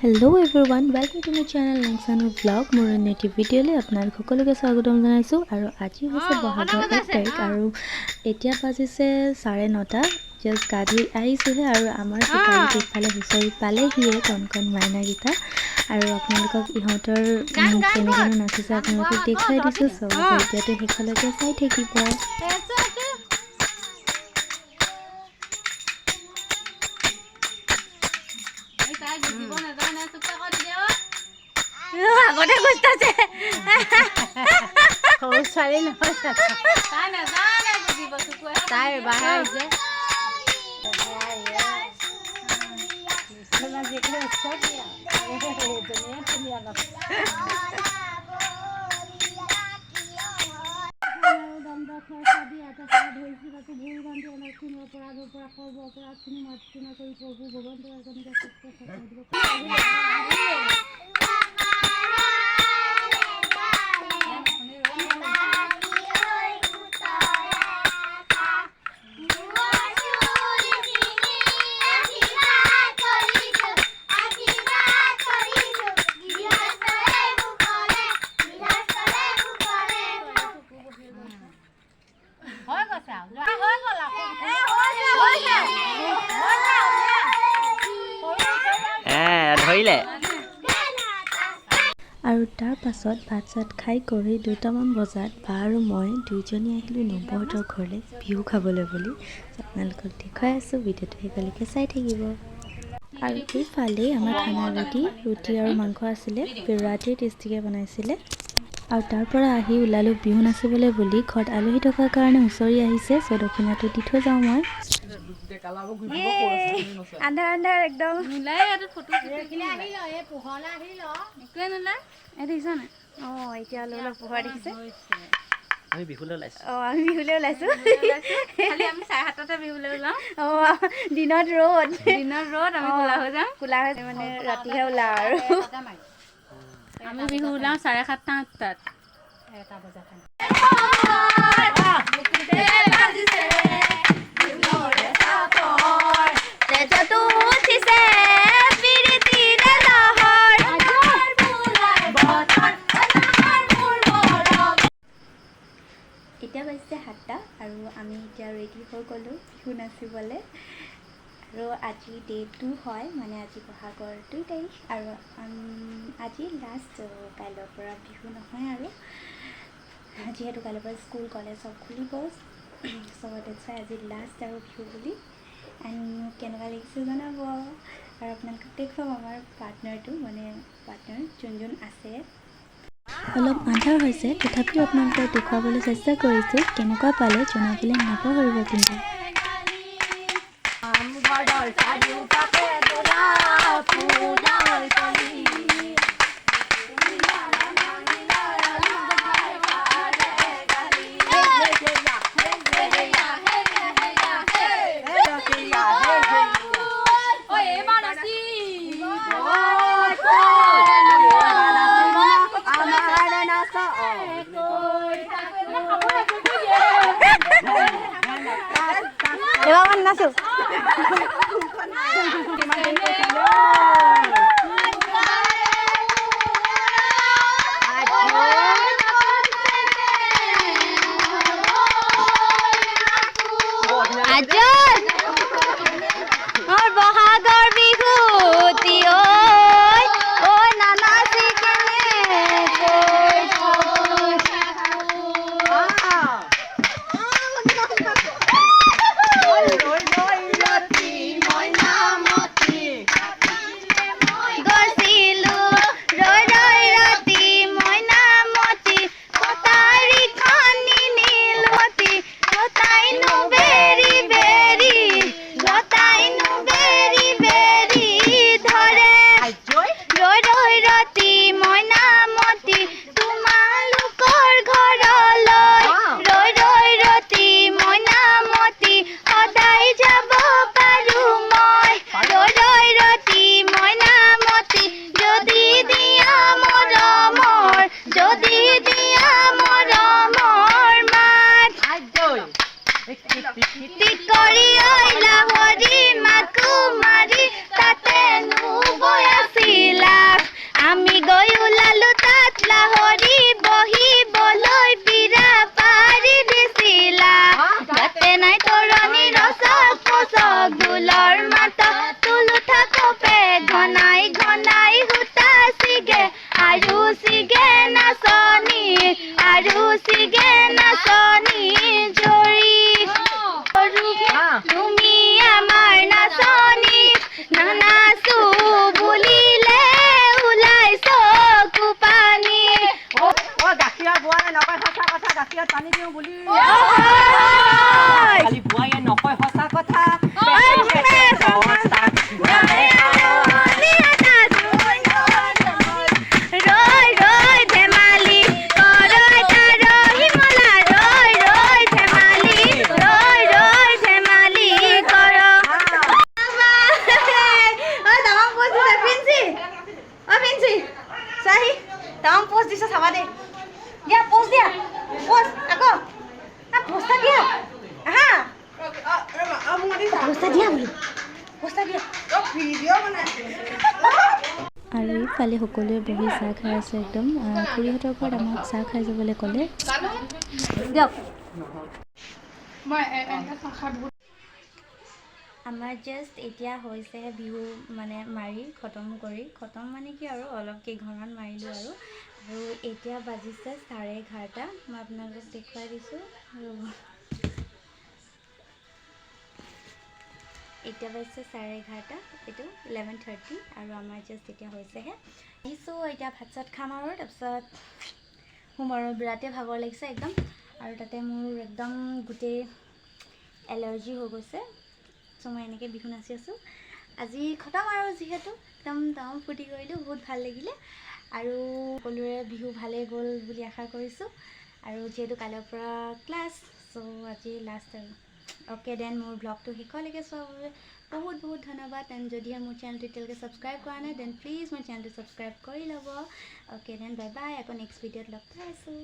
Hello everyone, welcome to my channel nangsanu vlog. মোৰ native ভিডিঅ'লৈ আপোনালোক সকলোকে স্বাগতম জনাইছো আৰু আজি হৈছে বহাগৰ 1 তাৰিখ আৰু এতিয়া বাজিছে 9:30 জাস্ট গা ধুই আহিছোহে আৰু আমাৰ চোতালৰ পিছফালে হুঁচৰি পালেহিয়ে কণ মাইনাগিটা আৰু আপোনালোকক ইহঁতৰ কেনেকৈ নাচিছে আপোনালোকক দেখুৱাই দিছো সব এতিয়াতো হেকলৈকে চাই থাকিব আগতে গুস্তাছে সৰু ছোৱালী নহয় তাই বাহিৰ আহিছে ধৰিলে আৰু তাৰ পাছত ভাত চাত খাই কৰি 2টামান বজাত বা আৰু মই দুইজনী আহিলোঁ নবহঁতৰ ঘৰলৈ বিহু খাবলৈ বুলি আপোনালোকক দেখুৱাই আছোঁ ভিডিঅ'টো শেষলৈকে চাই থাকিব আৰু এইফালে আমাৰ খানা ৰুটি আৰু মাংস আছিলে বিৰাটেই টেষ্টিকৈ বনাইছিলে আৰু তাৰ পৰা আহি ওলালোঁ বিহু নাচিবলৈ বুলি ঘৰত আলহী থকাৰ কাৰণে হুঁচৰি আহিছে দক্ষিণাটো দি থৈ যাওঁ মই আন্ধাৰ একদম এতিয়া অলপ পোহৰ দেখিছে আমি বিহুলৈ ওলাইছো আমি বিহুলৈ ওলাইছো আমি 7:30তে বিহুলৈ ওলাম দিনত ৰ'দ আমি কোলা হৈ যাম কোলা হৈ মানে ৰাতিহে ওলাও আৰু আমি বিহু ওলাম 7:30-8টাত এটা বজাত এতিয়া বাজিছে 7টা আৰু আমি এতিয়া ৰেডি হৈ গ'লোঁ বিহু নাচিবলৈ আৰু আজি ডে 2 হয় মানে আজি বহাগৰ 2 তাৰিখ আৰু আজি লাষ্ট কাইলৈৰ পৰা বিহু নহয় আৰু যিহেতু কাইলৈৰ পৰা স্কুল কলেজ চব খুলিব চবতে চাই আজি লাষ্ট আৰু বিহু বুলি এণ্ড কেনেকুৱা লাগিছে জনাব আৰু আপোনালোকক দেখুৱাম আমাৰ পাৰ্টনাৰটো মানে পাৰ্টনাৰ যোন আছে অলপ আন্ধাৰ হৈছে তথাপিও আপোনালোকক দেখুৱাবলৈ চেষ্টা কৰিছোঁ কেনেকুৱা পালে জনাবলৈ নাপাহৰিব কিন্তু এবাৰ নাচো বহাগৰ বিহু আৰু ইফালে সকলোৱে বহি চাহ খাই আছে একদম খুৰীহঁতৰ ঘৰত আমাক চাহ খাই যাবলৈ ক'লে দিয়ক আমাৰ জাষ্ট এতিয়া হৈছেহে বিহু মানে মাৰি খতম মানে কি আৰু অলপ কেইঘৰমান মাৰিলোঁ আৰু এতিয়া বাজিছে 11:30 মই আপোনালোকক দেখুৱাই দিছোঁ আৰু এতিয়া বাজিছে 11:30 এইটো 11:30 আৰু আমাৰ জাষ্ট এতিয়া হৈছেহে আহিছোঁ এতিয়া ভাত চাত খাম আৰু তাৰপিছত শুম আৰু বিৰাটেই ভাগৰ লাগিছে একদম আৰু তাতে মোৰ একদম গোটেই এলাৰ্জি হৈ গৈছে চ' মই এনেকৈ বিহু নাচি আছোঁ আজি খতম আৰু যিহেতু একদম তামাম ফূৰ্তি কৰিলোঁ বহুত ভাল লাগিলে আৰু সকলোৰে বিহু ভালেই গ'ল বুলি আশা কৰিছোঁ আৰু যিহেতু কাইলৈৰ পৰা ক্লাছ চ' আজি লাষ্ট আৰু অ'কে দেন মোৰ ব্লগটো শেষলৈকে চোৱাৰ বাবে বহুত ধন্যবাদ এণ্ড যদিহে মোৰ চেনেলটো এতিয়ালৈকে ছাবস্ক্ৰাইব কৰা নাই দেন প্লিজ মোৰ চেনেলটো ছাবস্ক্ৰাইব কৰি ল'ব অ'কে দেন বাই বাই আকৌ নেক্সট ভিডিঅ'ত লগ পাই আছোঁ